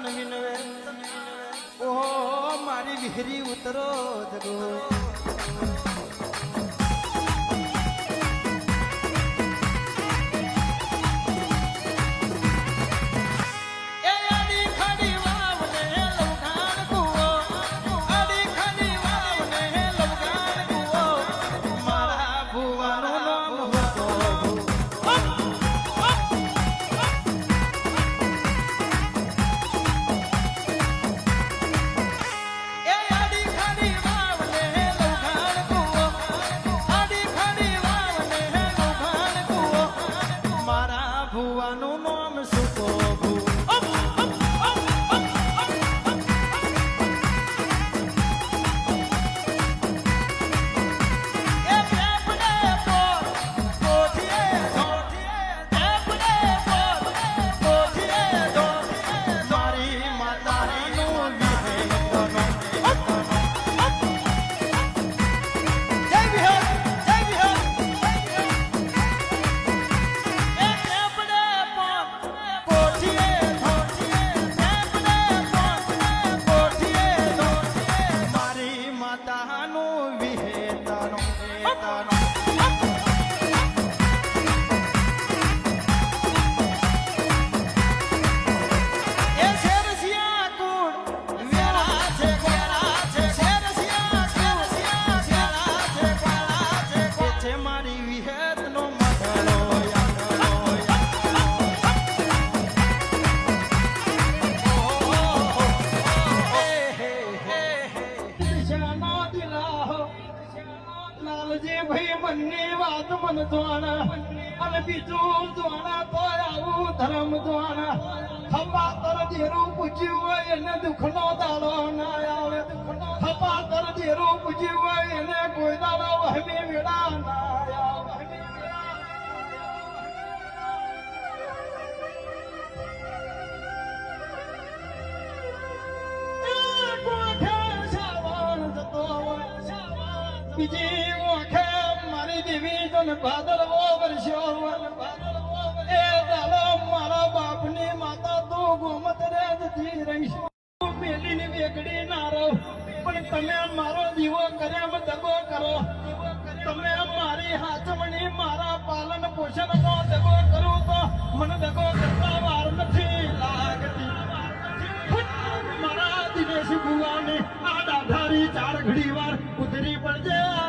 વિનવે ઓ મારી વિહરી ઉતરો જગો ભાઈ બંને વાત મન દ્વારા અને બીજું દ્વારા તો આવું ધર્મ દ્વારા ખપા તર દેરું પૂછ્યું હોય એને દુઃખનો દાડો ના આવે ખપા તર દેરું પૂછ્યું હોય એને કોઈ દાડો વહમી વેળા ના આવે બીજી ઓખે મારી દેવી તને ભાદરવો વર્ષો એ દાડો મારા બાપની માતા તો ગોમત રે જતી રહીશું મેલીની વેગડી નારો પણ તમે મારો દીવો કર્યા દગો કરો તમે મારી હાચવણી મારા પાલન પોષણ નો દગો કરું તો મને દગો કરતા વાર નથી લાગતી મારા દિનેશ ભુવાની આ ડાઢારી ચાર ઘડી વાર ઉતરી પડજે